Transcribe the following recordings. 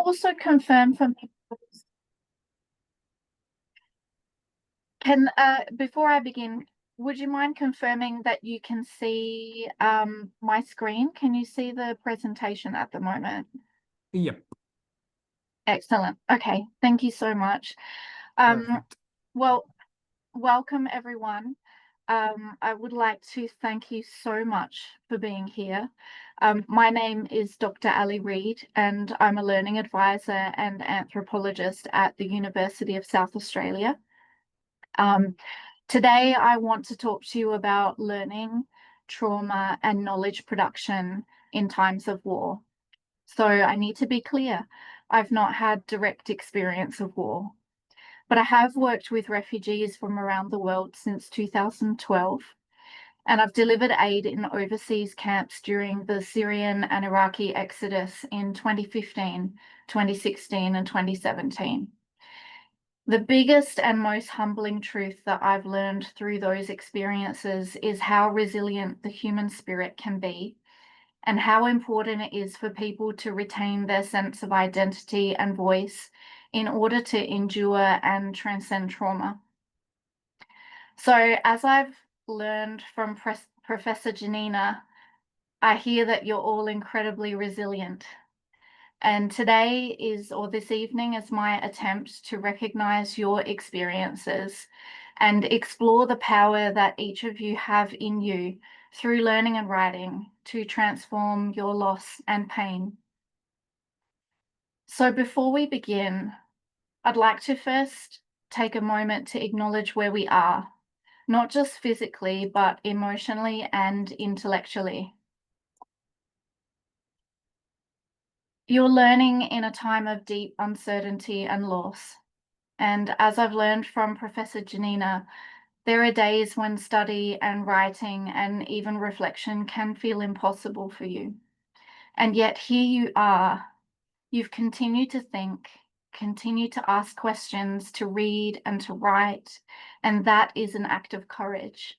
also confirm for me, before I begin, would you mind confirming that you can see my screen? Can you see the presentation at the moment? Yep. Excellent. Okay, thank you so much. Perfect. Well, welcome everyone. I would like to thank you so much for being here. My name is Dr. Reid, and I'm a learning advisor and anthropologist at the University of South Australia. Today, I want to talk to you about learning, trauma, and knowledge production in times of war. So I need to be clear, I've not had direct experience of war, but I have worked with refugees from around the world since 2012, and I've delivered aid in overseas camps during the Syrian and Iraqi exodus in 2015, 2016, and 2017. The biggest and most humbling truth that I've learned through those experiences is how resilient the human spirit can be, and how important it is for people to retain their sense of identity and voice in order to endure and transcend trauma. So, as I've learned from Professor Janina, I hear that you're all incredibly resilient. And today or this evening is my attempt to recognize your experiences and explore the power that each of you have in you through learning and writing to transform your loss and pain. So before we begin, I'd like to first take a moment to acknowledge where we are, not just physically, but emotionally and intellectually. You're learning in a time of deep uncertainty and loss. And as I've learned from Professor Janina, there are days when study and writing and even reflection can feel impossible for you. And yet here you are. You've continued to think, continued to ask questions, to read and to write, and that is an act of courage.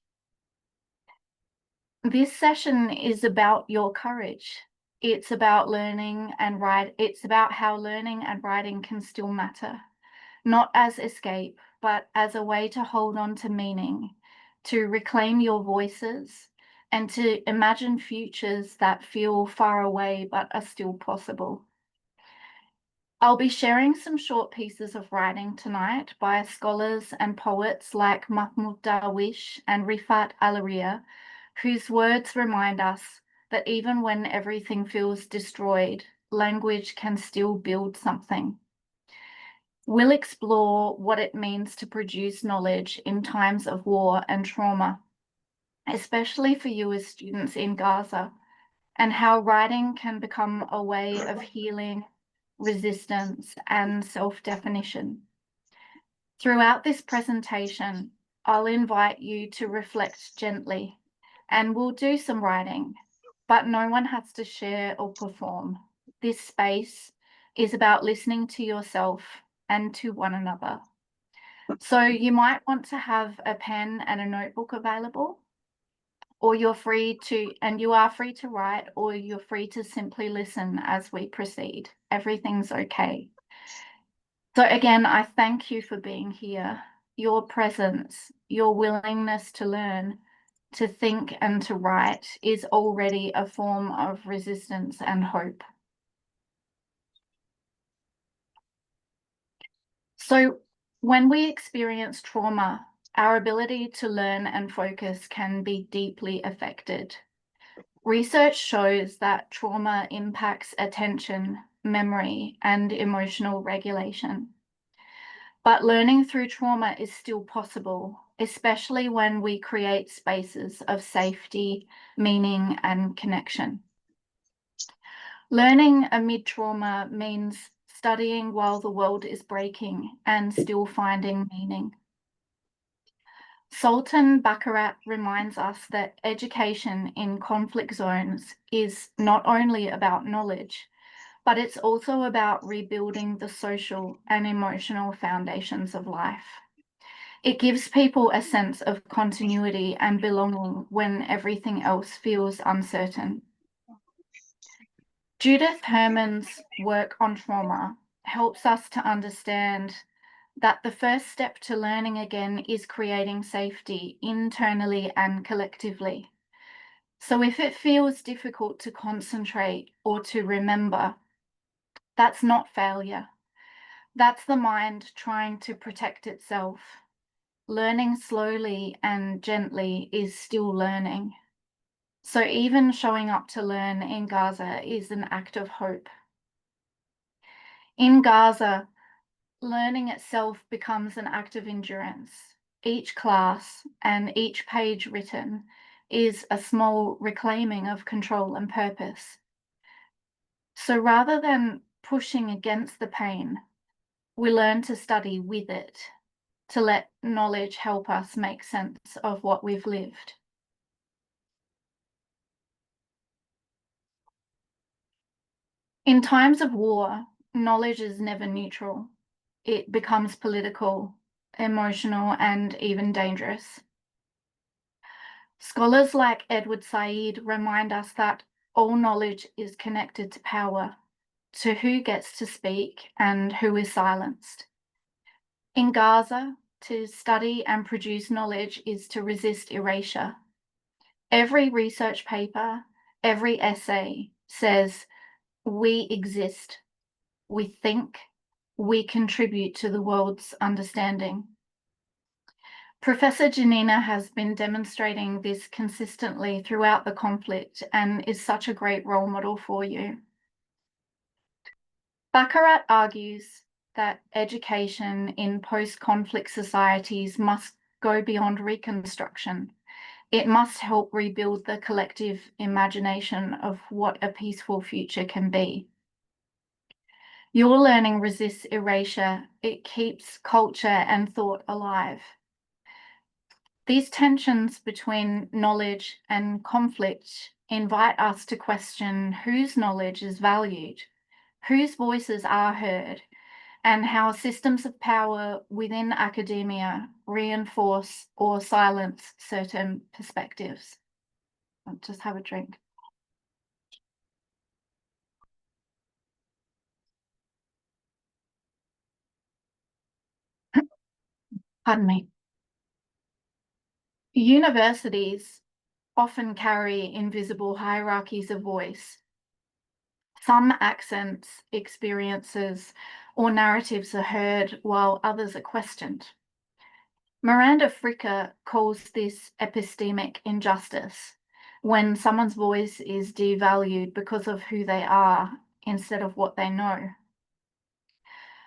This session is about your courage. It's about learning and write. It's about how learning and writing can still matter, not as escape, but as a way to hold on to meaning, to reclaim your voices, and to imagine futures that feel far away but are still possible. I'll be sharing some short pieces of writing tonight by scholars and poets like Mahmoud Darwish and Rifat Alaria, whose words remind us that even when everything feels destroyed, language can still build something. We'll explore what it means to produce knowledge in times of war and trauma, especially for you as students in Gaza, and how writing can become a way of healing, resistance, and self-definition. Throughout this presentation, I'll invite you to reflect gently, and we'll do some writing, but no one has to share or perform. This space is about listening to yourself and to one another. So you might want to have a pen and a notebook available, or you are free to write, or you're free to simply listen as we proceed. Everything's okay. So again, I thank you for being here. Your presence, your willingness to learn, to think and to write is already a form of resistance and hope. So when we experience trauma, our ability to learn and focus can be deeply affected. Research shows that trauma impacts attention, memory, and emotional regulation. But learning through trauma is still possible, especially when we create spaces of safety, meaning, and connection. Learning amid trauma means studying while the world is breaking and still finding meaning. Sultan Baccarat reminds us that education in conflict zones is not only about knowledge, but it's also about rebuilding the social and emotional foundations of life. It gives people a sense of continuity and belonging when everything else feels uncertain. Judith Herman's work on trauma helps us to understand that the first step to learning again is creating safety internally and collectively. So if it feels difficult to concentrate or to remember, that's not failure. That's the mind trying to protect itself. Learning slowly and gently is still learning. So even showing up to learn in Gaza is an act of hope. In Gaza, learning itself becomes an act of endurance. Each class and each page written is a small reclaiming of control and purpose. So rather than pushing against the pain, we learn to study with it, to let knowledge help us make sense of what we've lived. In times of war, knowledge is never neutral. It becomes political, emotional, and even dangerous. Scholars like Edward Said remind us that all knowledge is connected to power, to who gets to speak and who is silenced. In Gaza, to study and produce knowledge is to resist erasure. Every research paper, every essay says, we exist, we think, we contribute to the world's understanding. Professor Janina has been demonstrating this consistently throughout the conflict and is such a great role model for you. Baccarat argues that education in post-conflict societies must go beyond reconstruction. It must help rebuild the collective imagination of what a peaceful future can be. Your learning resists erasure. It keeps culture and thought alive. These tensions between knowledge and conflict invite us to question whose knowledge is valued, whose voices are heard, and how systems of power within academia reinforce or silence certain perspectives. I'll just have a drink. Pardon me. Universities often carry invisible hierarchies of voice. Some accents, experiences, or narratives are heard while others are questioned. Miranda Fricker calls this epistemic injustice, when someone's voice is devalued because of who they are instead of what they know.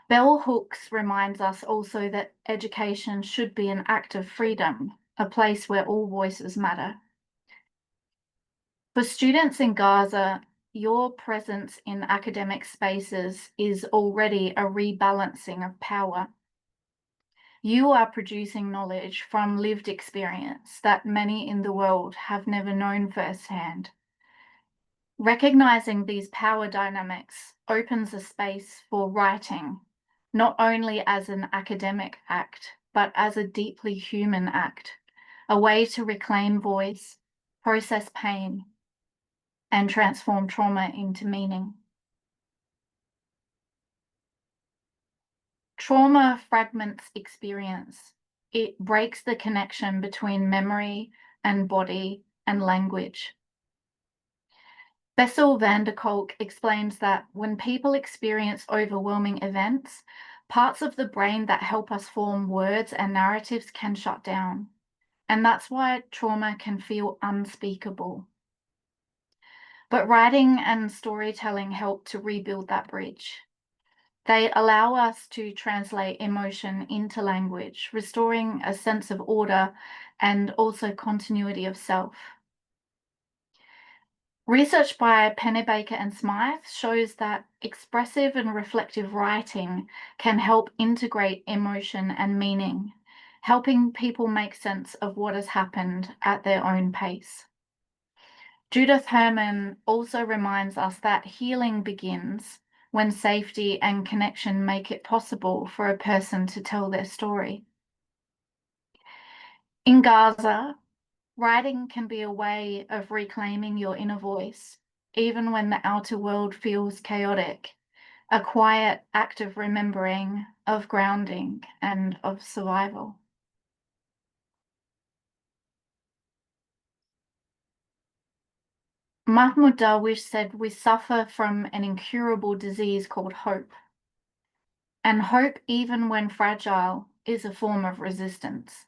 Bell Hooks reminds us also that education should be an act of freedom, a place where all voices matter. For students in Gaza, your presence in academic spaces is already a rebalancing of power. You are producing knowledge from lived experience that many in the world have never known firsthand. Recognizing these power dynamics opens a space for writing, not only as an academic act, but as a deeply human act, a way to reclaim voice, process pain, and transform trauma into meaning. Trauma fragments experience. It breaks the connection between memory and body and language. Bessel van der Kolk explains that when people experience overwhelming events, parts of the brain that help us form words and narratives can shut down. And that's why trauma can feel unspeakable. But writing and storytelling help to rebuild that bridge. They allow us to translate emotion into language, restoring a sense of order and also continuity of self. Research by Pennebaker and Smythe shows that expressive and reflective writing can help integrate emotion and meaning, helping people make sense of what has happened at their own pace. Judith Herman also reminds us that healing begins when safety and connection make it possible for a person to tell their story. In Gaza, writing can be a way of reclaiming your inner voice, even when the outer world feels chaotic, a quiet act of remembering, of grounding, and of survival. Mahmoud Darwish said we suffer from an incurable disease called hope. And hope, even when fragile, is a form of resistance.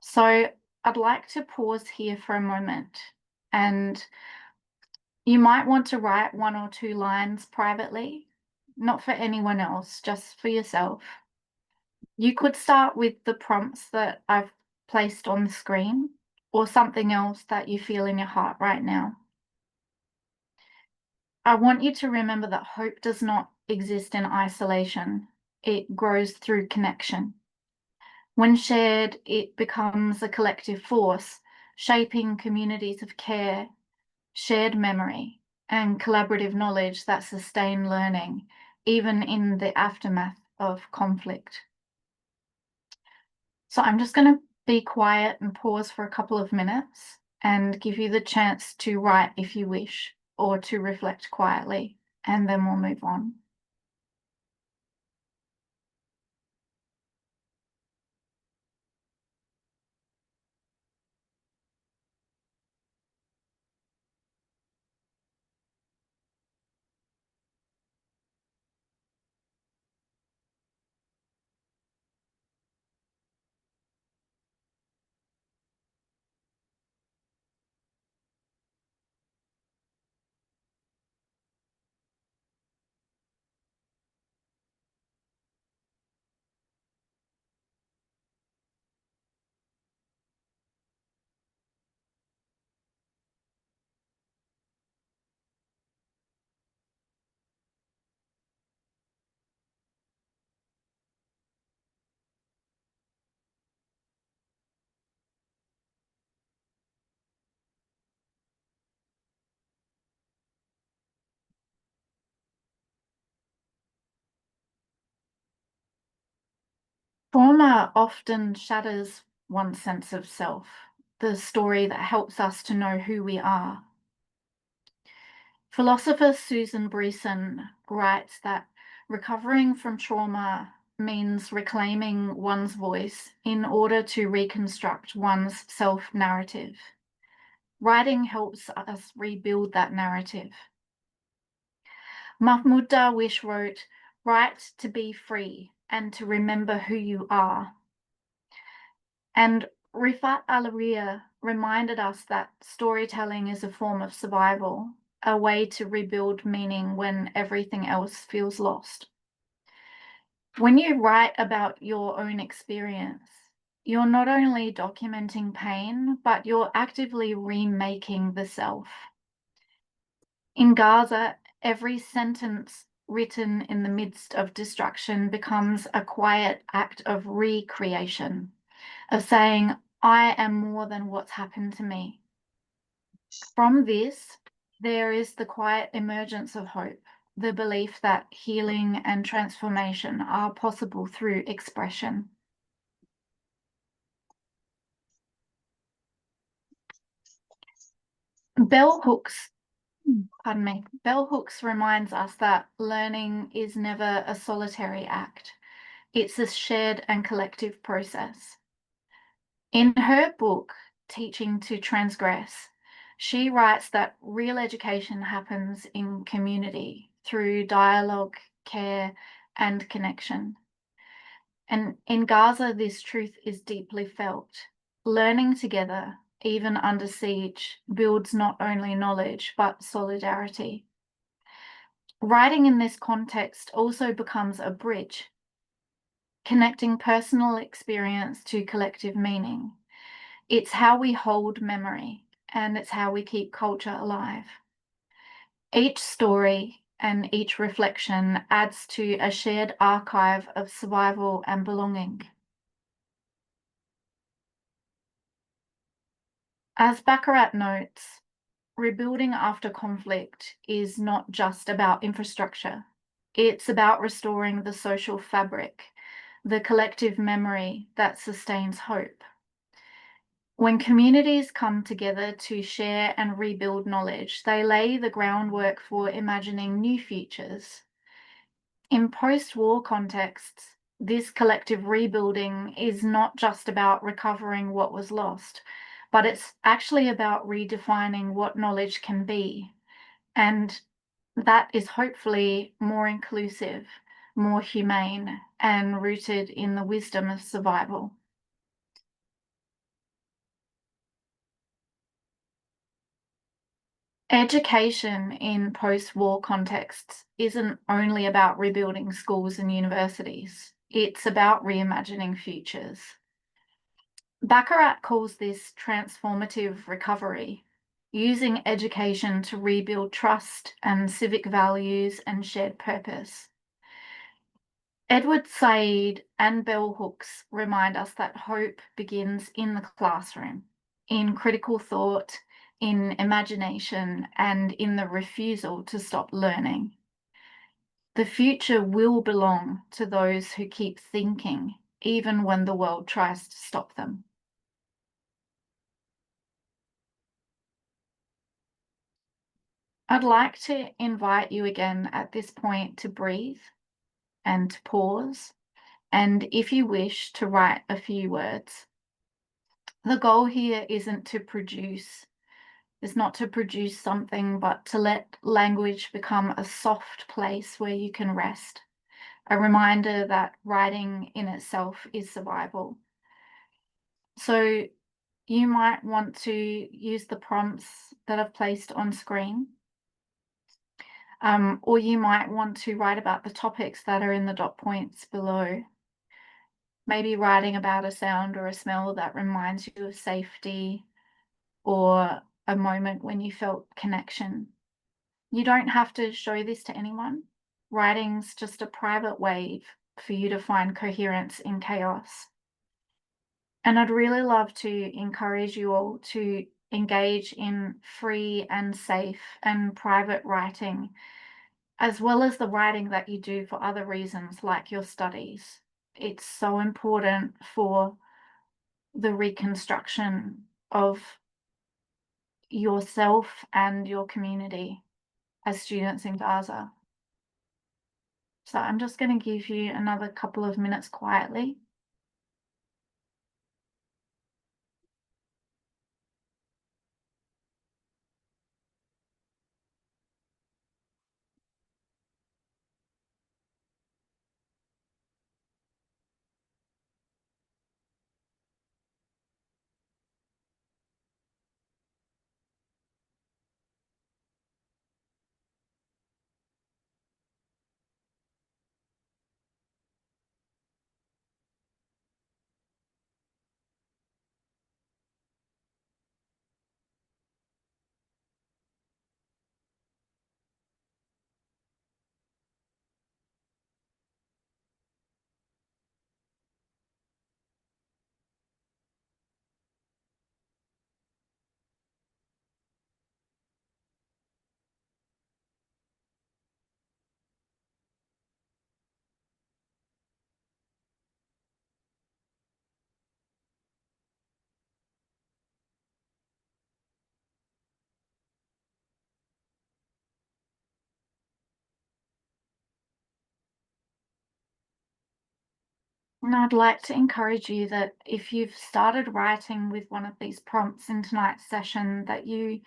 So I'd like to pause here for a moment, and you might want to write 1 or 2 lines privately, not for anyone else, just for yourself. You could start with the prompts that I've placed on the screen, or something else that you feel in your heart right now. I want you to remember that hope does not exist in isolation. It grows through connection. When shared, it becomes a collective force, shaping communities of care, shared memory, and collaborative knowledge that sustain learning, even in the aftermath of conflict. So I'm just going to be quiet and pause for a couple of minutes and give you the chance to write if you wish, or to reflect quietly, and then we'll move on. Trauma often shatters one's sense of self, the story that helps us to know who we are. Philosopher Susan Breeson writes that recovering from trauma means reclaiming one's voice in order to reconstruct one's self-narrative. Writing helps us rebuild that narrative. Mahmoud Darwish wrote, "Write to be free and to remember who you are." And Rifat Alaria reminded us that storytelling is a form of survival, a way to rebuild meaning when everything else feels lost. When you write about your own experience, you're not only documenting pain, but you're actively remaking the self. In Gaza, every sentence written in the midst of destruction becomes a quiet act of recreation, of saying, I am more than what's happened to me. From this, there is the quiet emergence of hope, the belief that healing and transformation are possible through expression. Bell Hooks reminds us that learning is never a solitary act. It's a shared and collective process. In her book, Teaching to Transgress, she writes that real education happens in community through dialogue, care, and connection. And in Gaza, this truth is deeply felt. Learning together, even under siege, builds not only knowledge, but solidarity. Writing in this context also becomes a bridge, connecting personal experience to collective meaning. It's how we hold memory, and it's how we keep culture alive. Each story and each reflection adds to a shared archive of survival and belonging. As Baccarat notes, rebuilding after conflict is not just about infrastructure. It's about restoring the social fabric, the collective memory that sustains hope. When communities come together to share and rebuild knowledge, they lay the groundwork for imagining new futures. In post-war contexts, this collective rebuilding is not just about recovering what was lost, but it's actually about redefining what knowledge can be. And that is hopefully more inclusive, more humane, and rooted in the wisdom of survival. Education in post-war contexts isn't only about rebuilding schools and universities. It's about reimagining futures. Baccarat calls this transformative recovery, using education to rebuild trust and civic values and shared purpose. Edward Said and bell hooks remind us that hope begins in the classroom, in critical thought, in imagination, and in the refusal to stop learning. The future will belong to those who keep thinking, even when the world tries to stop them. I'd like to invite you again at this point to breathe and to pause, and if you wish, to write a few words. The goal here isn't to produce, is not to produce something, but to let language become a soft place where you can rest. A reminder that writing in itself is survival. So you might want to use the prompts that I've placed on screen, or you might want to write about the topics that are in the dot points below. Maybe writing about a sound or a smell that reminds you of safety, or a moment when you felt connection. You don't have to show this to anyone. Writing's just a private way for you to find coherence in chaos. And I'd really love to encourage you all to engage in free and safe and private writing, as well as the writing that you do for other reasons, like your studies. It's so important for the reconstruction of yourself and your community as students in Gaza. So I'm just going to give you another couple of minutes quietly. And I'd like to encourage you that if you've started writing with one of these prompts in tonight's session, that you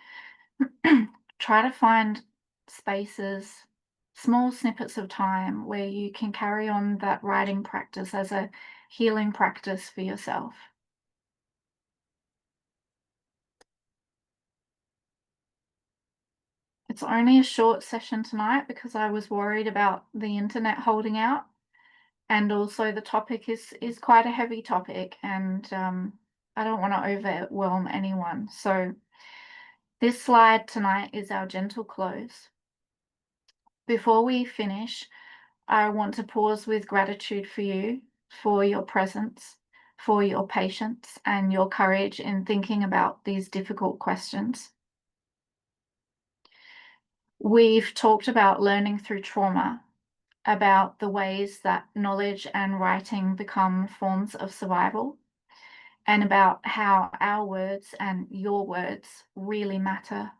try to find spaces, small snippets of time where you can carry on that writing practice as a healing practice for yourself. It's only a short session tonight because I was worried about the internet holding out. And also the topic is quite a heavy topic, and I don't want to overwhelm anyone. So this slide tonight is our gentle close. Before we finish, I want to pause with gratitude for you, for your presence, for your patience and your courage in thinking about these difficult questions. We've talked about learning through trauma, about the ways that knowledge and writing become forms of survival. and about how our words and your words really matter.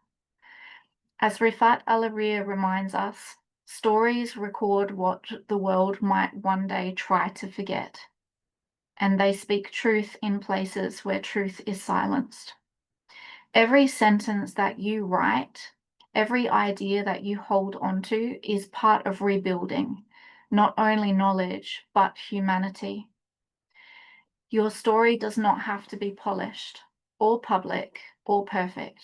As Rifat Alaria reminds us, stories record what the world might one day try to forget, and they speak truth in places where truth is silenced. Every sentence that you write, every idea that you hold onto is part of rebuilding, not only knowledge, but humanity. Your story does not have to be polished, or public, or perfect.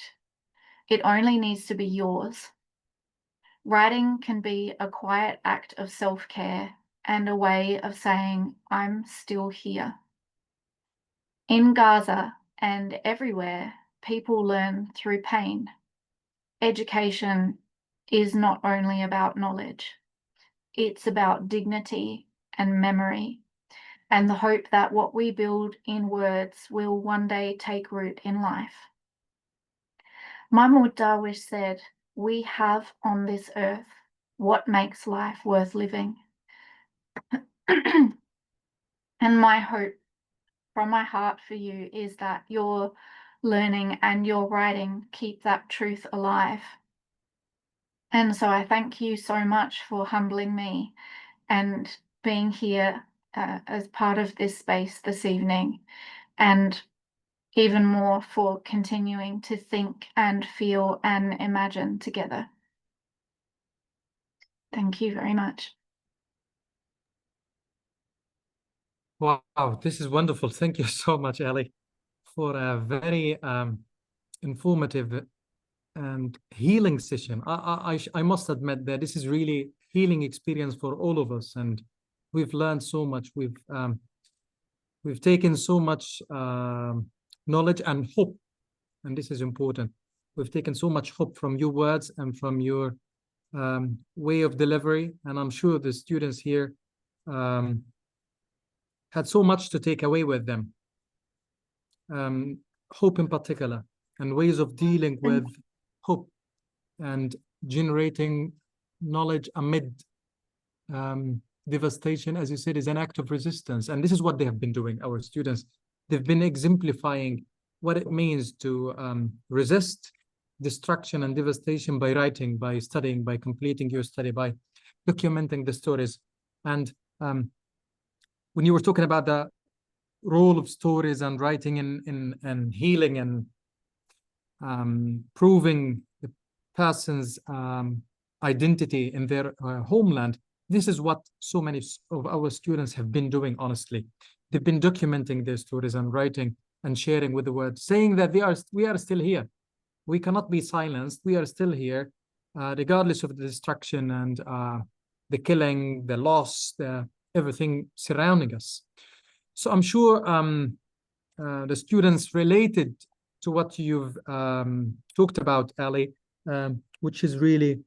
It only needs to be yours. Writing can be a quiet act of self-care and a way of saying, I'm still here. In Gaza and everywhere, people learn through pain. Education is not only about knowledge, it's about dignity and memory, and the hope that what we build in words will one day take root in life. Mahmoud Darwish said, we have on this earth what makes life worth living. And my hope from my heart for you is that your learning and your writing keep that truth alive. And so I thank you so much for humbling me and being here as part of this space this evening, and even more for continuing to think and feel and imagine together. Thank you very much. Wow, this is wonderful. Thank you so much, Ali, for a very informative and healing session. I must admit that this is really healing experience for all of us, and we've learned so much. We've taken so much knowledge and hope, and this is important. We've taken so much hope from your words and from your way of delivery, and I'm sure the students here had so much to take away with them. Hope in particular, and ways of dealing with hope and generating knowledge amid devastation, as you said, is an act of resistance. And this is what they have been doing, our students. They've been exemplifying what it means to resist destruction and devastation by writing, by studying, by completing your study, by documenting the stories. And when you were talking about the role of stories and writing in healing and proving the person's identity in their homeland, this is what so many of our students have been doing, honestly. They've been documenting their stories and writing and sharing with the world, saying that we are still here. We cannot be silenced. We are still here, regardless of the destruction and the killing, the loss, everything surrounding us. So I'm sure the students related to what you've talked about, Ali, which is really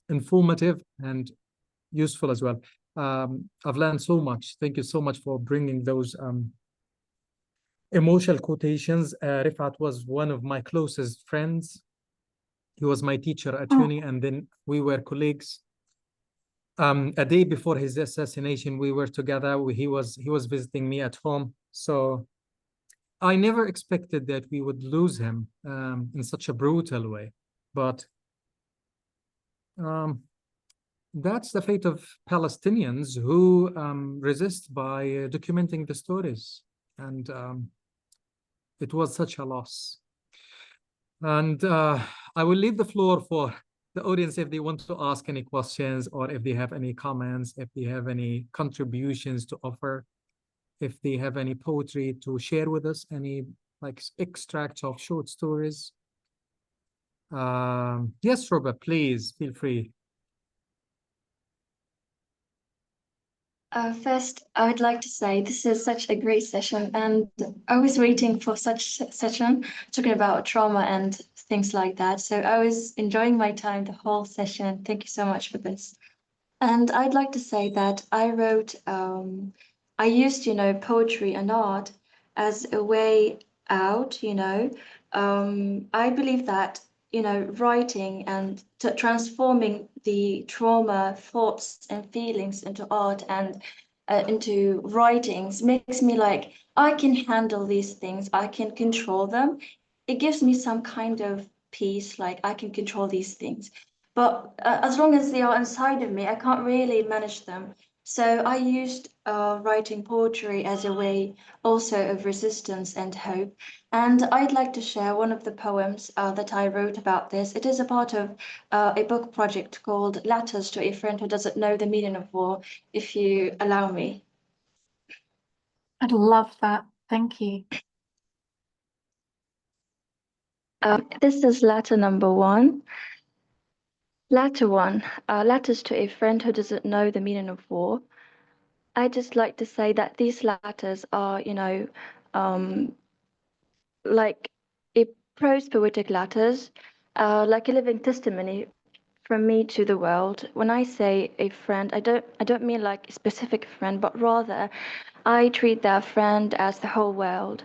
informative and useful as well. I've learned so much. Thank you so much for bringing those emotional quotations. Rifat was one of my closest friends. He was my teacher at uni, and then we were colleagues. A day before his assassination, we were together. He was visiting me at home. So I never expected that we would lose him in such a brutal way. But that's the fate of Palestinians who resist by documenting the stories. And it was such a loss. And I will leave the floor for the audience if they want to ask any questions, or if they have any comments, if they have any contributions to offer, if they have any poetry to share with us, any like extracts of short stories. Yes, Robert, please feel free. First, I would like to say this is such a great session, and I was waiting for such a session talking about trauma and things like that. So I was enjoying my time the whole session. Thank you so much for this. And I'd like to say that I used, poetry and art as a way out, I believe that, writing and transforming the trauma, thoughts and feelings into art and into writings makes me like I can handle these things, I can control them. It gives me some kind of peace, like I can control these things. But as long as they are inside of me, I can't really manage them. So I used writing poetry as a way also of resistance and hope. And I'd like to share one of the poems that I wrote about this. It is a part of a book project called Letters to a Friend Who Doesn't Know the Meaning of War, if you allow me. I'd love that. Thank you. This is letter number one. Letter one, letters to a friend who doesn't know the meaning of war. I just like to say that these letters are, like a prose poetic letters, like a living testimony from me to the world. When I say a friend, I don't mean like a specific friend, but rather I treat that friend as the whole world.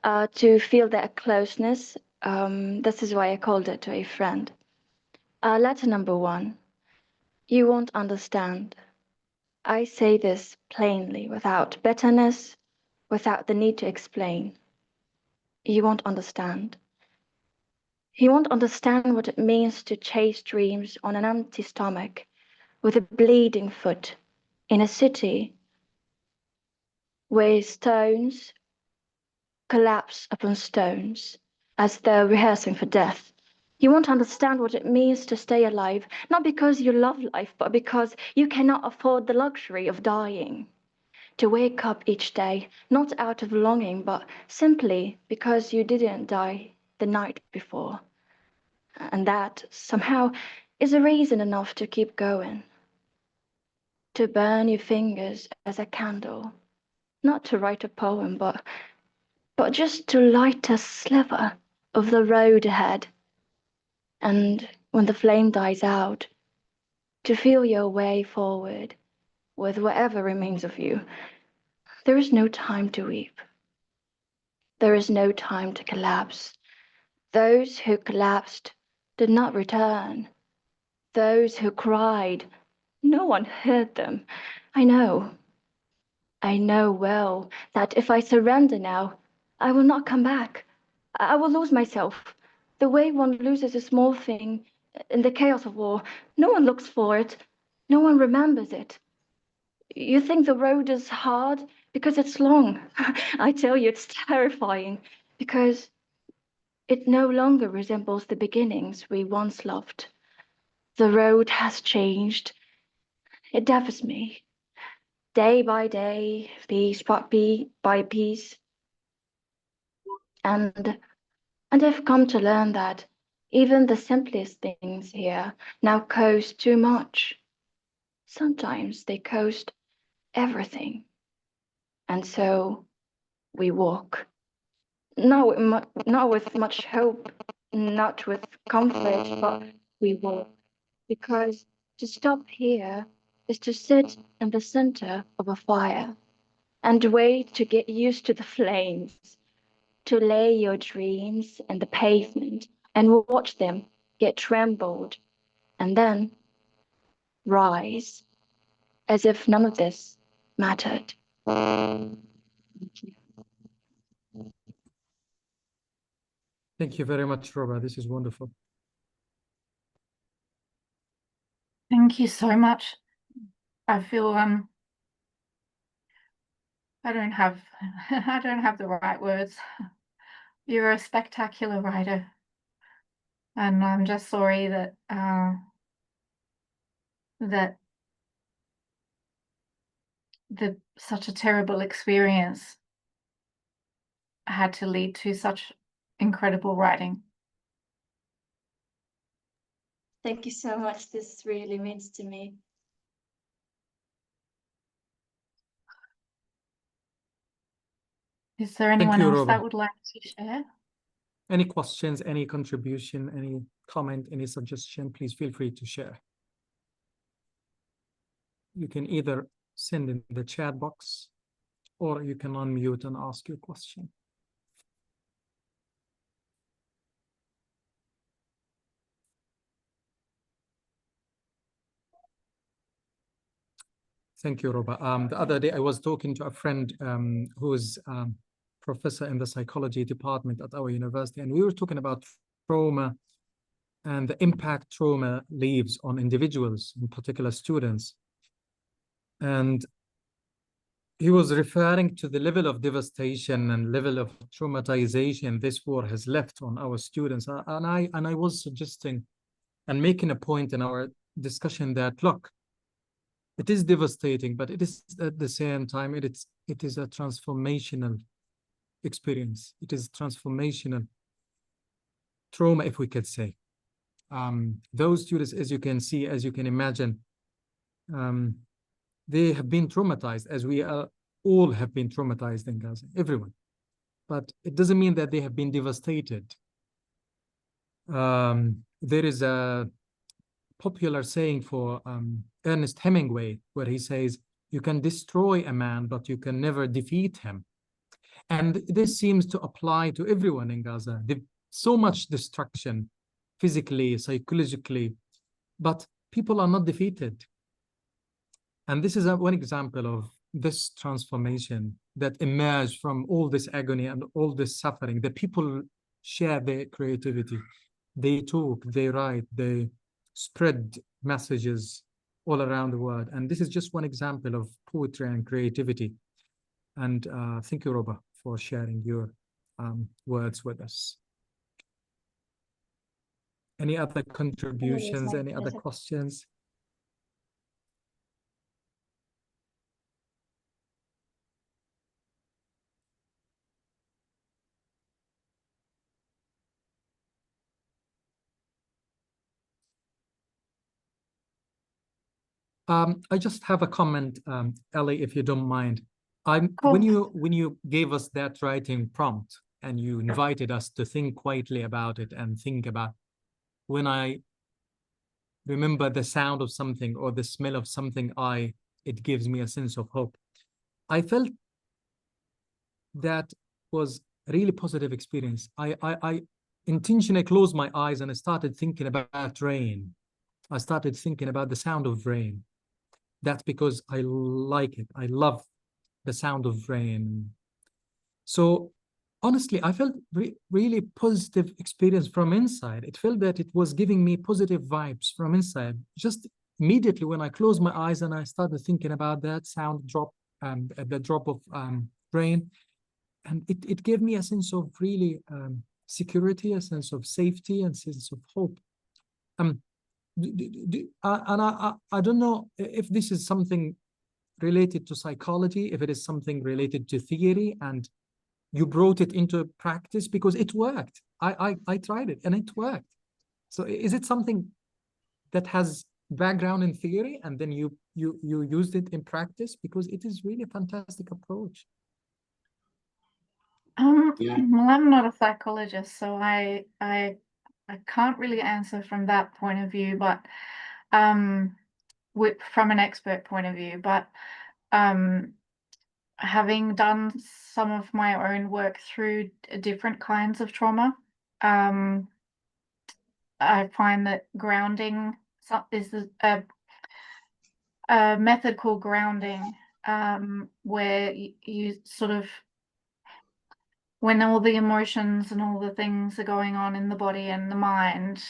To feel that closeness, this is why I called it to a friend. Letter number one. You won't understand. I say this plainly, without bitterness, without the need to explain. You won't understand. You won't understand what it means to chase dreams on an empty stomach, with a bleeding foot, in a city where stones collapse upon stones, as though rehearsing for death. You won't understand what it means to stay alive, not because you love life, but because you cannot afford the luxury of dying. To wake up each day, not out of longing, but simply because you didn't die the night before. And that, somehow, is a reason enough to keep going. To burn your fingers as a candle, not to write a poem, but just to light a sliver of the road ahead. And when the flame dies out, to feel your way forward with whatever remains of you. There is no time to weep. There is no time to collapse. Those who collapsed did not return. Those who cried, no one heard them. I know. I know well that if I surrender now, I will not come back. I will lose myself. The way one loses a small thing in the chaos of war, no one looks for it. No one remembers it. You think the road is hard because it's long. I tell you, it's terrifying because it no longer resembles the beginnings we once loved. The road has changed. It deafens me, day by day, piece by piece. And I've come to learn that even the simplest things here now cost too much. Sometimes they cost everything. And so we walk. Not with much hope, not with comfort, but we walk. Because to stop here is to sit in the center of a fire and wait to get used to the flames, to lay your dreams in the pavement and watch them get trembled and then rise as if none of this mattered. Thank you very much, Roba. This is wonderful. Thank you so much. I feel I don't have I don't have the right words. You're a spectacular writer. And I'm just sorry that that such a terrible experience had to lead to such incredible writing. Thank you so much. This really means to me. Is there anyone you, else Roba. that would like to share? Any questions, any contribution, any comment, any suggestion, please feel free to share. You can either send in the chat box or you can unmute and ask your question. Thank you, Roba. The other day I was talking to a friend who is professor in the psychology department at our university, and we were talking about trauma and the impact trauma leaves on individuals, in particular students. And he was referring to the level of devastation and level of traumatization this war has left on our students. And I was suggesting and making a point in our discussion that, look, it is devastating, but it is at the same time, it is a transformational experience. It is transformational trauma, if we could say. Those students, as you can see, as you can imagine, they have been traumatized, as we all have been traumatized in Gaza, everyone. But it doesn't mean that they have been devastated. There is a popular saying for Ernest Hemingway, where he says, you can destroy a man, but you can never defeat him. And this seems to apply to everyone in Gaza. So much destruction, physically, psychologically, but people are not defeated. And this is one example of this transformation that emerged from all this agony and all this suffering. The people share their creativity. They talk, they write, they spread messages all around the world. And this is just one example of poetry and creativity. And thank you, Roba, for sharing your words with us. Any other contributions, any other questions? I just have a comment, Ellie, if you don't mind. Cool. When you gave us that writing prompt and you invited us to think quietly about it and think about, when I remember the sound of something or the smell of something, it gives me a sense of hope. I felt that was a really positive experience. I intentionally closed my eyes and I started thinking about rain. I started thinking about the sound of rain. That's because I like it. I love the sound of rain. So honestly, I felt really positive experience from inside. It felt that it was giving me positive vibes from inside. Just immediately when I closed my eyes and I started thinking about that sound drop and the drop of rain, and it gave me a sense of really security, a sense of safety, and sense of hope. And I don't know if this is something related to psychology, if it is something related to theory, and you brought it into practice because it worked. I tried it and it worked. So is it something that has background in theory and then you used it in practice? Because it is really a fantastic approach. Well, I'm not a psychologist, so I can't really answer from that point of view, but from an expert point of view. But having done some of my own work through different kinds of trauma, I find that grounding is a method called grounding, where you sort of, when all the emotions and all the things are going on in the body and the mind,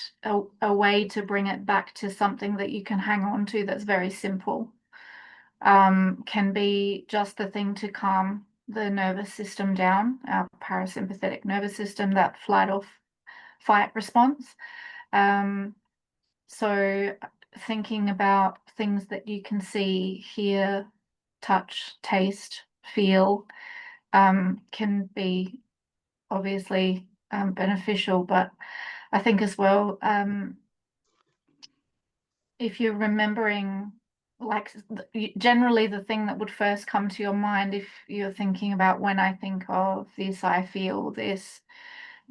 a way to bring it back to something that you can hang on to that's very simple, can be just the thing to calm the nervous system down, our parasympathetic nervous system, that flight or fight response. So thinking about things that you can see, hear, touch, taste, feel, can be obviously beneficial, but I think as well, if you're remembering, like, generally the thing that would first come to your mind if you're thinking about, when I think of this, I feel this,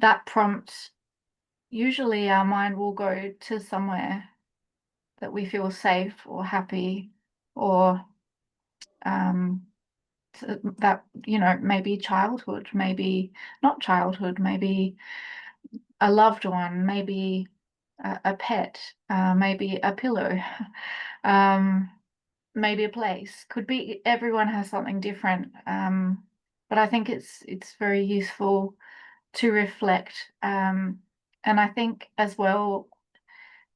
that prompt, usually our mind will go to somewhere that we feel safe or happy, or that, maybe childhood, maybe not childhood, maybe a loved one, maybe a pet, maybe a pillow. maybe a place, could be everyone has something different. But I think it's very useful to reflect. And I think as well,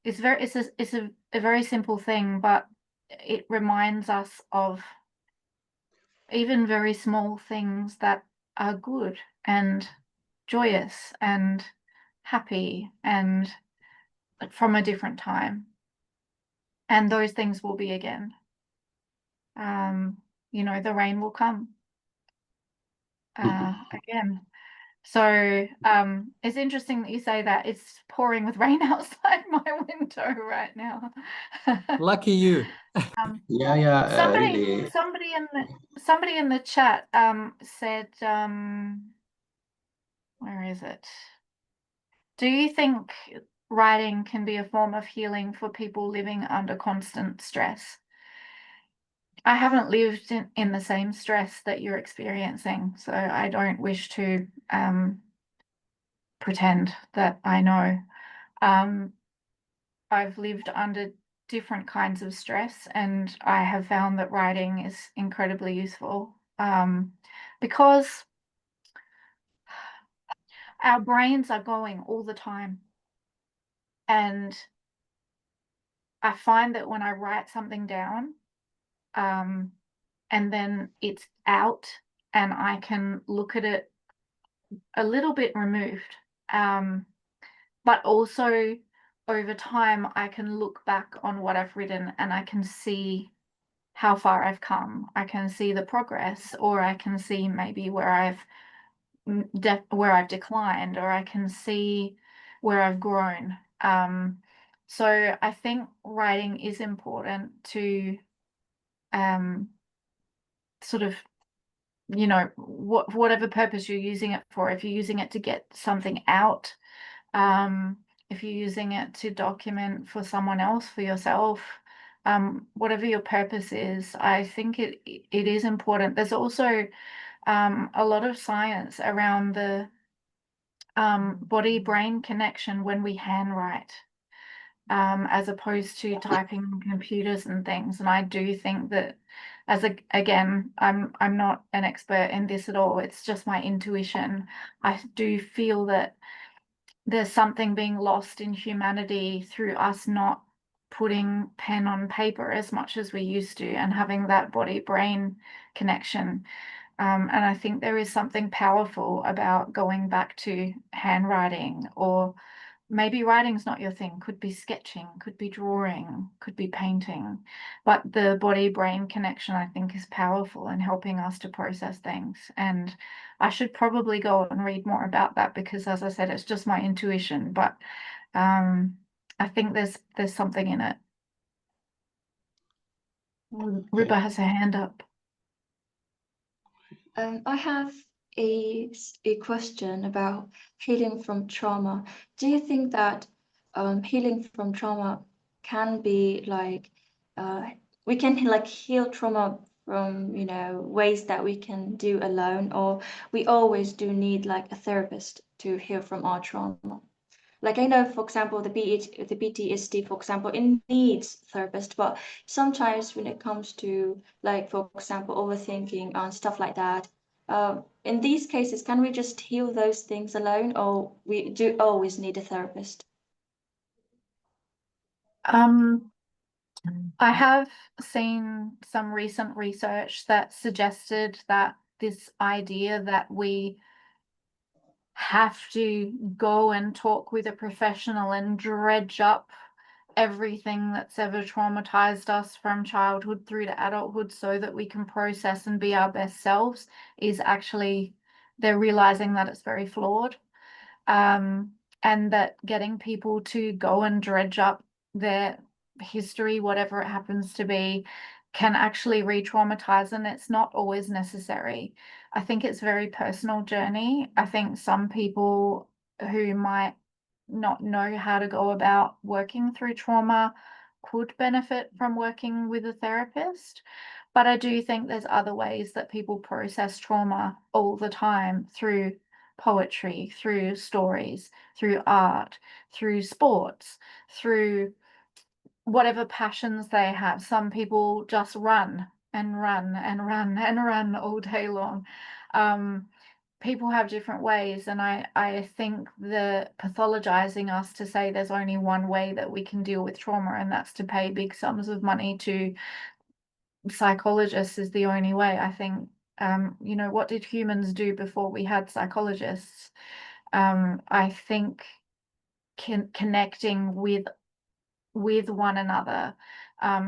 it's a very simple thing, but it reminds us of even very small things that are good and joyous and happy and from a different time. And those things will be again. The rain will come again. So it's interesting that you say that. It's pouring with rain outside my window right now. Lucky you. Yeah, Somebody really. somebody in the chat said, where is it? Do you think writing can be a form of healing for people living under constant stress? I haven't lived in the same stress that you're experiencing, so I don't wish to pretend that I know. I've lived under different kinds of stress, and I have found that writing is incredibly useful because our brains are going all the time. And I find that when I write something down, and then it's out and I can look at it a little bit removed, but also over time I can look back on what I've written and I can see how far I've come. I can see the progress, or I can see maybe where I've declined, or I can see where I've grown. So I think writing is important to sort of, whatever purpose you're using it for. If you're using it to get something out, if you're using it to document for someone else, for yourself, whatever your purpose is, I think it is important. There's also a lot of science around the body-brain connection when we handwrite, as opposed to typing on computers and things. And I do think that, again, I'm not an expert in this at all. It's just my intuition. I do feel that there's something being lost in humanity through us not putting pen on paper as much as we used to, and having that body-brain connection. And I think there is something powerful about going back to handwriting, or maybe writing's not your thing, could be sketching, could be drawing, could be painting. But the body-brain connection, I think, is powerful in helping us to process things. And I should probably go and read more about that, because, as I said, it's just my intuition. But I think there's something in it. Ruba has her hand up. I have a question about healing from trauma. Do you think that healing from trauma can be like we can like heal trauma from ways that we can do alone, or we always do need like a therapist to heal from our trauma? Like I know, for example, the PTSD, for example, it needs therapist, but sometimes when it comes to like, for example, overthinking and stuff like that, in these cases, can we just heal those things alone, or we do always need a therapist? I have seen some recent research that suggested that this idea that we have to go and talk with a professional and dredge up everything that's ever traumatized us from childhood through to adulthood so that we can process and be our best selves is actually, they're realizing that it's very flawed. And that getting people to go and dredge up their history, whatever it happens to be, can actually re-traumatize, and it's not always necessary. I think it's a very personal journey. I think some people who might not know how to go about working through trauma could benefit from working with a therapist. But I do think there's other ways that people process trauma all the time, through poetry, through stories, through art, through sports, through whatever passions they have. Some people just run and run and run and run all day long. People have different ways, and I think the pathologizing us to say there's only one way that we can deal with trauma, and that's to pay big sums of money to psychologists, is the only way. I think, you know, what did humans do before we had psychologists? I think connecting with one another,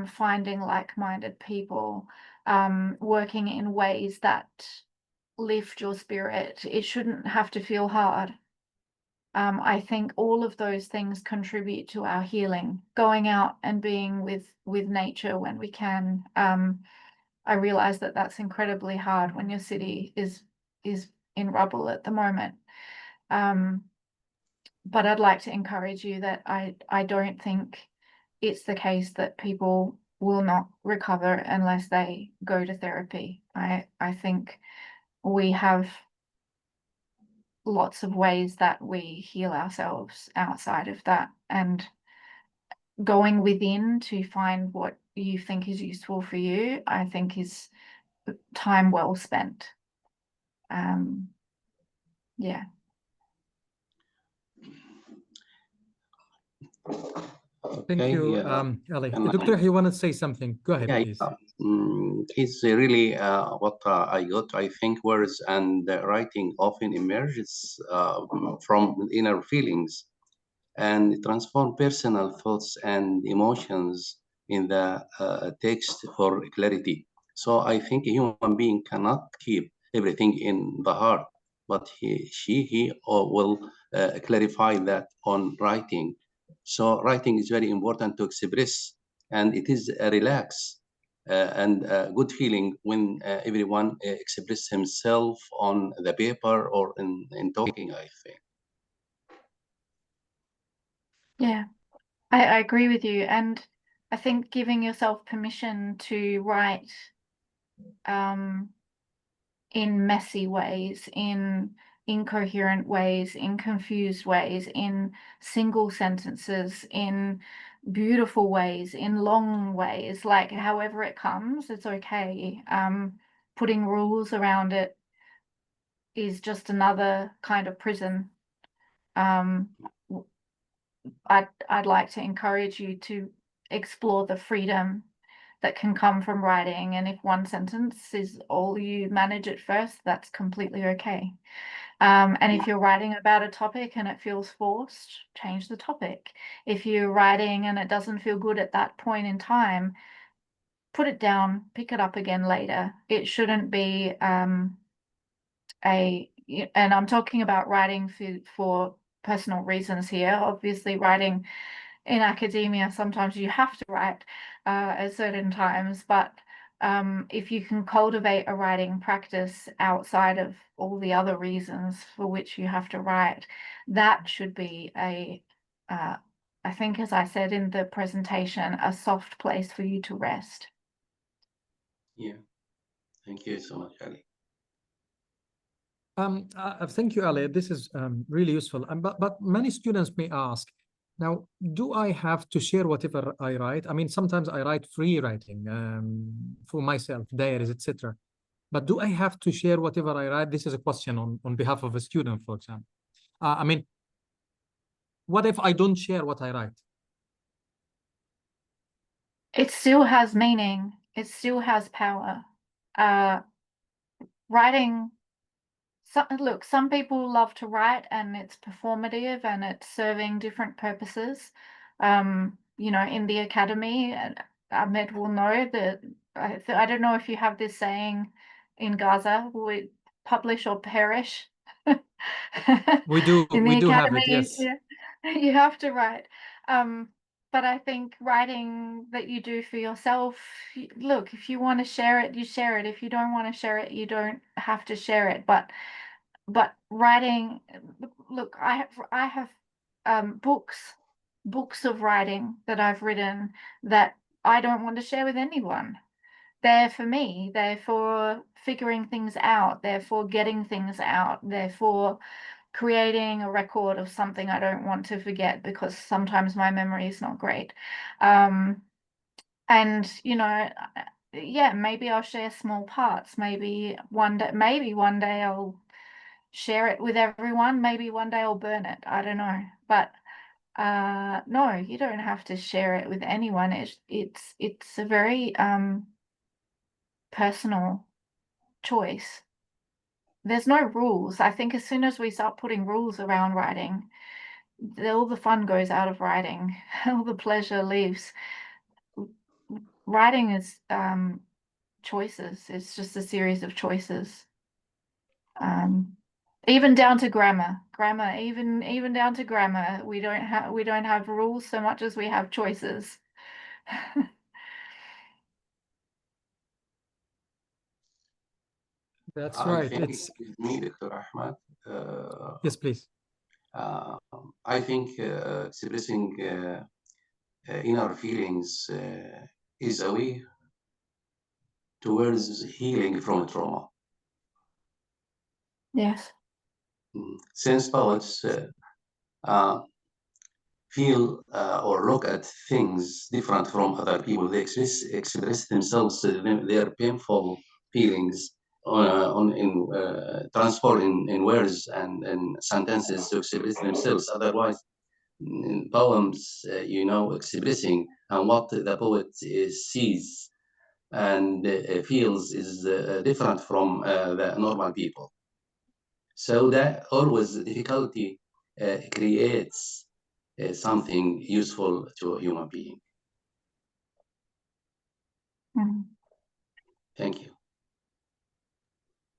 finding like-minded people, working in ways that lift your spirit. It shouldn't have to feel hard. I think all of those things contribute to our healing. Going out and being with nature when we can. I realize that that's incredibly hard when your city is in rubble at the moment. But I'd like to encourage you that I don't think it's the case that people will not recover unless they go to therapy. I think we have lots of ways that we heal ourselves outside of that, and going within to find what you think is useful for you, I think is time well spent. Yeah. Thank Okay, you, yeah. Ali. And Doctor, you want to say something? Go ahead, yeah, please. it's really what I got. I think words and writing often emerges from inner feelings and transform personal thoughts and emotions in the text for clarity. So I think a human being cannot keep everything in the heart, but he will clarify that on writing. So writing is very important to express, and it is a relax and a good feeling when everyone expresses himself on the paper or in talking, I think. Yeah, I agree with you. And I think giving yourself permission to write in messy ways, in incoherent ways, in confused ways, in single sentences, in beautiful ways, in long ways, like however it comes, it's okay. Putting rules around it is just another kind of prison. I'd like to encourage you to explore the freedom that can come from writing. And if one sentence is all you manage at first, that's completely okay. And if you're writing about a topic and it feels forced, change the topic. If you're writing and it doesn't feel good at that point in time, put it down, pick it up again later. It shouldn't be and I'm talking about writing for personal reasons here. Obviously, writing in academia, sometimes you have to write at certain times, but if you can cultivate a writing practice outside of all the other reasons for which you have to write, that should be I think, as I said in the presentation, a soft place for you to rest. Yeah, thank you so much, Ali. Thank you, Ali. This is really useful. But many students may ask, now, do I have to share whatever I write? I mean, sometimes I write free writing for myself, diaries, etc. But do I have to share whatever I write? This is a question on behalf of a student, for example. I mean, what if I don't share what I write? It still has meaning. It still has power. Writing. Look, some people love to write and it's performative and it's serving different purposes. You know, in the academy, Ahmed will know that I don't know if you have this saying in Gaza, we publish or perish. We do In the have it, academy, yes. yeah, you have to write. But I think writing that you do for yourself, look, if you want to share it, you share it. If you don't want to share it, you don't have to share it. But writing, look, I have books of writing that I've written that I don't want to share with anyone. They're for me. They're for figuring things out. They're for getting things out. They're for creating a record of something I don't want to forget, because sometimes my memory is not great. And yeah, maybe I'll share small parts. Maybe one day I'll share it with everyone. Maybe one day I'll burn it. I don't know. But no, you don't have to share it with anyone. It's a very personal choice. There's no rules. I think as soon as we start putting rules around writing, all the fun goes out of writing. All the pleasure leaves. Writing is choices. It's just a series of choices. Even down to grammar. Even down to grammar. We don't have rules so much as we have choices. That's I right. think It's with me, Dr. Ahmad, yes, please. I think expressing inner feelings is a way towards healing from trauma. Yes. Since poets feel or look at things different from other people, they express themselves, their painful feelings transport in words and sentences to express themselves. Otherwise, in poems, expressing and what the poet sees and feels is different from the normal people. So that always difficulty creates something useful to a human being. Mm. Thank you.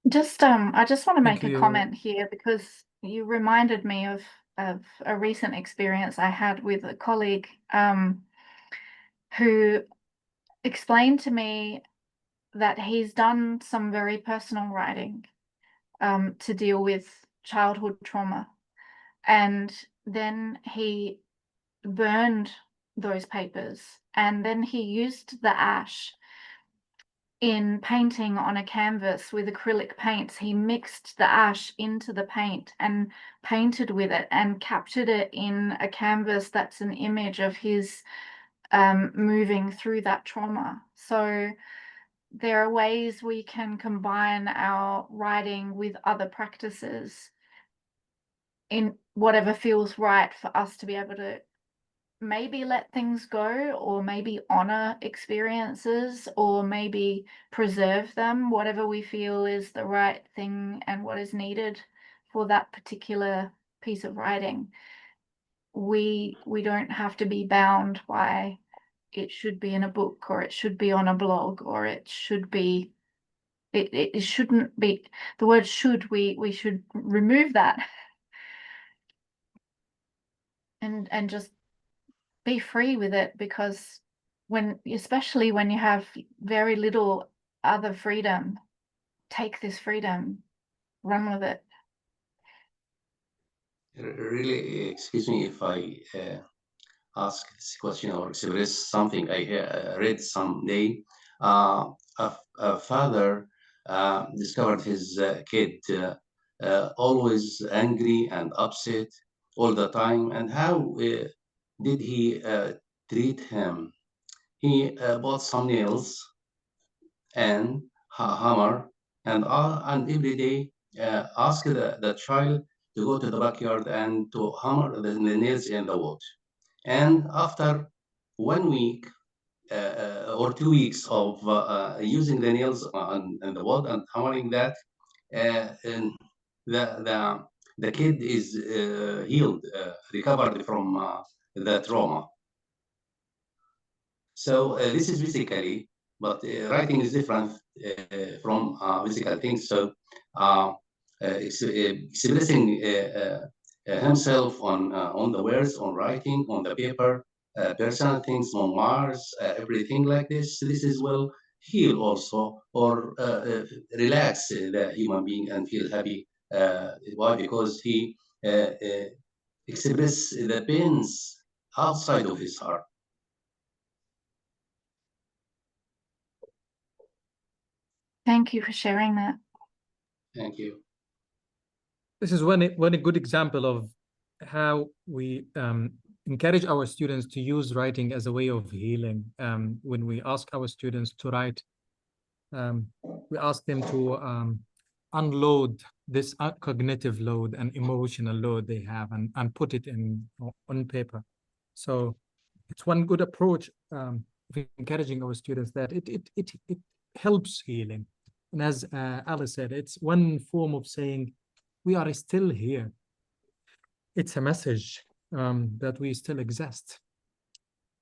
I just want to Thank make a you. comment here, because you reminded me of a recent experience I had with a colleague who explained to me that he's done some very personal writing to deal with childhood trauma, and then he burned those papers, and then he used the ash in painting on a canvas with acrylic paints. He mixed the ash into the paint and painted with it and captured it in a canvas that's an image of his moving through that trauma. So there are ways we can combine our writing with other practices in whatever feels right for us to be able to maybe let things go, or maybe honor experiences, or maybe preserve them, whatever we feel is the right thing and what is needed for that particular piece of writing. We don't have to be bound by it should be in a book, or it should be on a blog, or it should be it shouldn't be the word should. We should remove that and just be free with it, because especially when you have very little other freedom, take this freedom, run with it. Really, excuse me if I ask this question or express something I read someday. A father discovered his kid always angry and upset all the time, and how did he treat him? He bought some nails and hammer, and every day asked the child to go to the backyard and to hammer the nails in the wood. And after 1 week or 2 weeks of using the nails on the wood and hammering that, and the kid is healed, recovered from the trauma. So this is physically, but writing is different from physical things. So expressing himself on the words, on writing, on the paper, personal things, memoirs, everything like this. This is will heal also, or relax the human being and feel happy. Why? Because he express the pains outside of his heart. Thank you for sharing that. Thank you. This is one good example of how we encourage our students to use writing as a way of healing. When we ask our students to write, we ask them to unload this cognitive load and emotional load they have and put it on paper. So it's one good approach of encouraging our students that it helps healing. And as Alice said, it's one form of saying we are still here. It's a message that we still exist.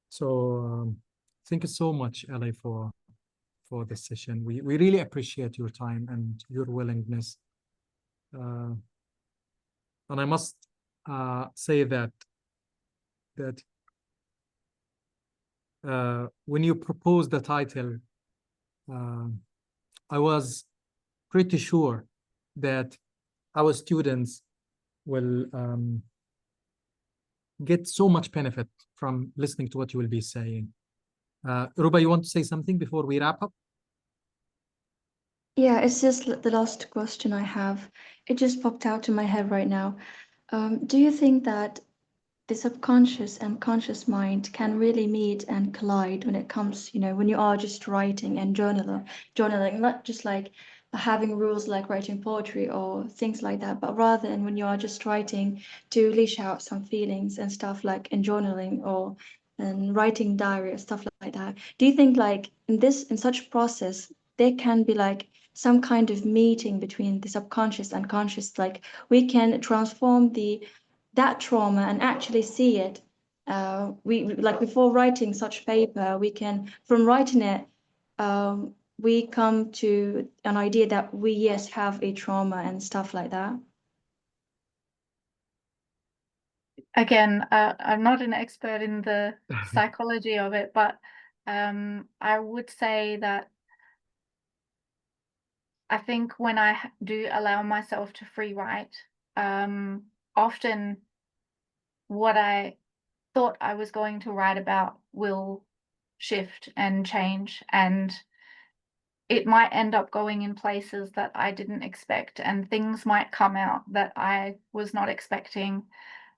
So thank you so much, Ali, for this session. We really appreciate your time and your willingness. And I must say that when you proposed the title, I was pretty sure that our students will get so much benefit from listening to what you will be saying. Ruba, you want to say something before we wrap up? Yeah, it's just the last question I have. It just popped out to my head right now. Do you think that the subconscious and conscious mind can really meet and collide when it comes, when you are just writing and journaling, not just like having rules like writing poetry or things like that, but rather than when you are just writing to leash out some feelings and stuff like in journaling or and writing diary or stuff like that. Do you think like in such process there can be like some kind of meeting between the subconscious and conscious, like we can transform that trauma and actually see it. We like before writing such paper, we can from writing it, we come to an idea that we yes have a trauma and stuff like that. Again, I'm not an expert in the psychology of it, but I would say that I think when I do allow myself to free write, often what I thought I was going to write about will shift and change, and it might end up going in places that I didn't expect, and things might come out that I was not expecting,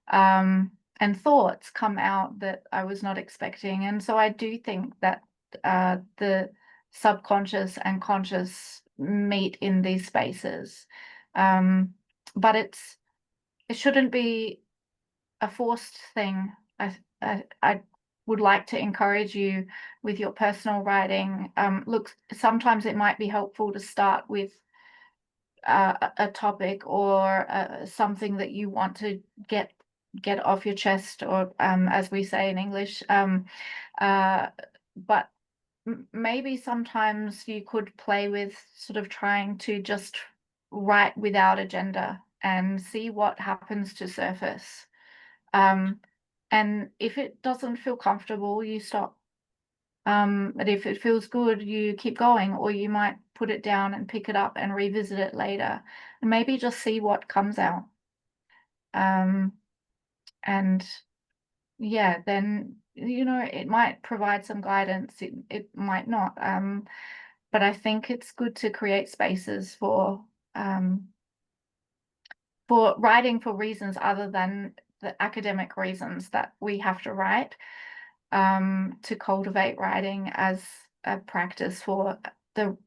and thoughts come out that I was not expecting. And so I do think that the subconscious and conscious meet in these spaces, but it shouldn't be a forced thing. I would like to encourage you with your personal writing. Look, sometimes it might be helpful to start with a topic or something that you want to get off your chest, or as we say in English. But maybe sometimes you could play with sort of trying to just write without agenda and see what happens to surface. And if it doesn't feel comfortable, you stop. But if it feels good, you keep going, or you might put it down and pick it up and revisit it later, and maybe just see what comes out. And yeah, then, it might provide some guidance, it might not. But I think it's good to create spaces for writing for reasons other than the academic reasons that we have to write, to cultivate writing as a practice for the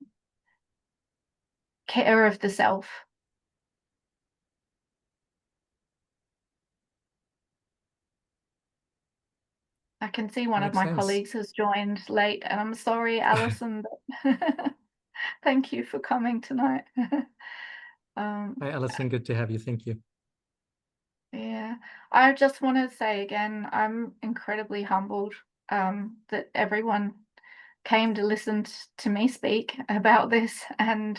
care of the self. I can see one of Makes my sense. colleagues has joined late, and I'm sorry, Alison, but thank you for coming tonight. Hi, Alison, good to have you. Thank you. Yeah, I just want to say again, I'm incredibly humbled that everyone came to listen to me speak about this. And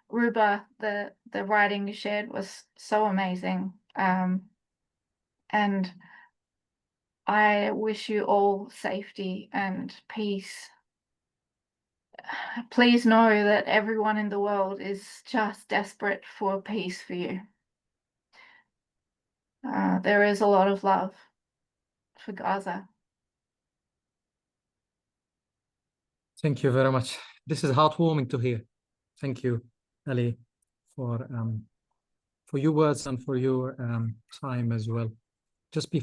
Ruba, the writing you shared was so amazing. And I wish you all safety and peace. Please know that everyone in the world is just desperate for peace for you. There is a lot of love for Gaza. Thank you very much. This is heartwarming to hear. Thank you, Ali, for your words and for your time as well. Just be